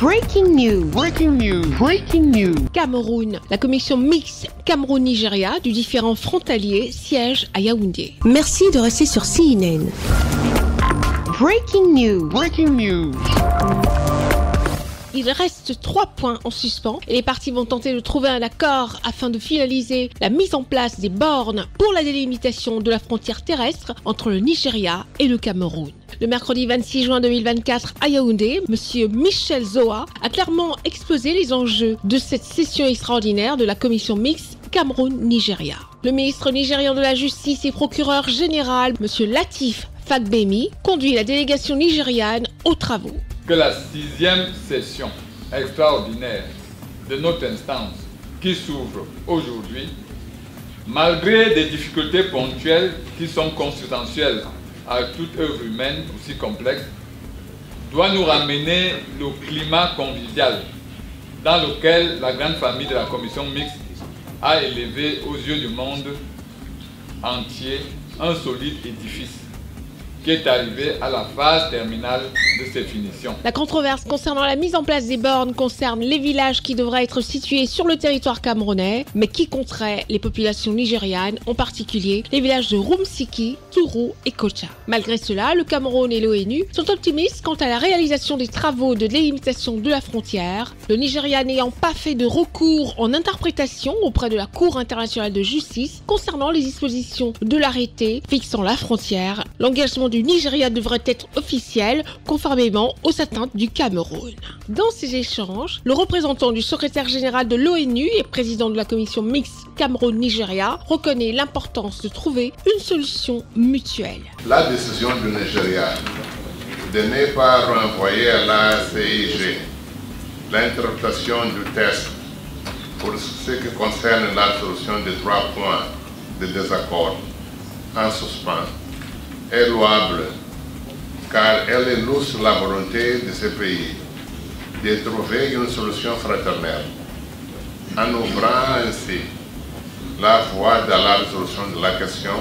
Breaking news. Breaking news. Breaking news. Cameroun. La commission mixte Cameroun-Nigeria du différend frontalier siège à Yaoundé. Merci de rester sur CNN. Breaking news. Breaking news. Il reste 3 points en suspens et les parties vont tenter de trouver un accord afin de finaliser la mise en place des bornes pour la délimitation de la frontière terrestre entre le Nigeria et le Cameroun. Le mercredi 26 juin 2024 à Yaoundé, M. Michel Zoa a clairement exposé les enjeux de cette session extraordinaire de la commission mixte Cameroun-Nigeria. Le ministre nigérian de la Justice et procureur général, M. Latif Fagbemi, conduit la délégation nigériane aux travaux. Que la 6e session extraordinaire de notre instance qui s'ouvre aujourd'hui, malgré des difficultés ponctuelles qui sont consubstantielles à toute œuvre humaine aussi complexe, doit nous ramener le climat convivial dans lequel la grande famille de la commission mixte a élevé aux yeux du monde entier un solide édifice qui est arrivé à la phase terminale de ses finitions. La controverse concernant la mise en place des bornes concerne les villages qui devraient être situés sur le territoire camerounais, mais qui compteraient les populations nigérianes, en particulier les villages de Rumsiki, Tourou et Kocha. Malgré cela, le Cameroun et l'ONU sont optimistes quant à la réalisation des travaux de délimitation de la frontière, le Nigeria n'ayant pas fait de recours en interprétation auprès de la Cour internationale de justice concernant les dispositions de l'arrêté fixant la frontière. L'engagement du Nigeria devrait être officiel, conformément aux attentes du Cameroun. Dans ces échanges, le représentant du secrétaire général de l'ONU et président de la commission mixte Cameroun-Nigeria reconnaît l'importance de trouver une solution mutuelle. La décision du Nigeria de ne pas renvoyer à la CIG l'interprétation du texte pour ce qui concerne la solution des 3 points de désaccord en suspens est louable, car elle illustre la volonté de ce pays de trouver une solution fraternelle, en ouvrant ainsi la voie de la résolution de la question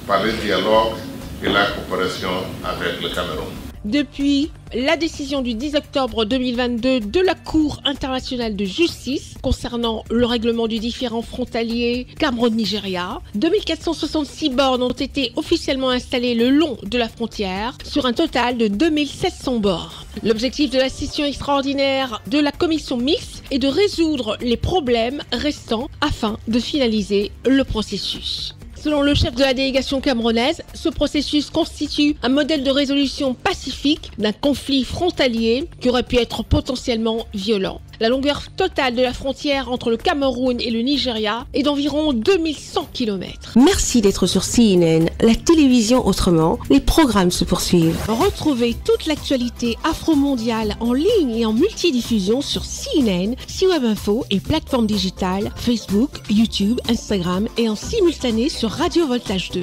par le dialogue et la coopération avec le Cameroun. Depuis la décision du 10 octobre 2022 de la Cour internationale de justice concernant le règlement du différend frontalier Cameroun-Nigeria, 2466 bornes ont été officiellement installées le long de la frontière sur un total de 2700 bornes. L'objectif de la session extraordinaire de la commission mixte est de résoudre les problèmes restants afin de finaliser le processus. Selon le chef de la délégation camerounaise, ce processus constitue un modèle de résolution pacifique d'un conflit frontalier qui aurait pu être potentiellement violent. La longueur totale de la frontière entre le Cameroun et le Nigeria est d'environ 2100 km. Merci d'être sur CNN, la télévision autrement. Les programmes se poursuivent. Retrouvez toute l'actualité afro-mondiale en ligne et en multidiffusion sur CNN, C-Web Info et plateformes digitales, Facebook, YouTube, Instagram et en simultané sur Radio Voltage 2.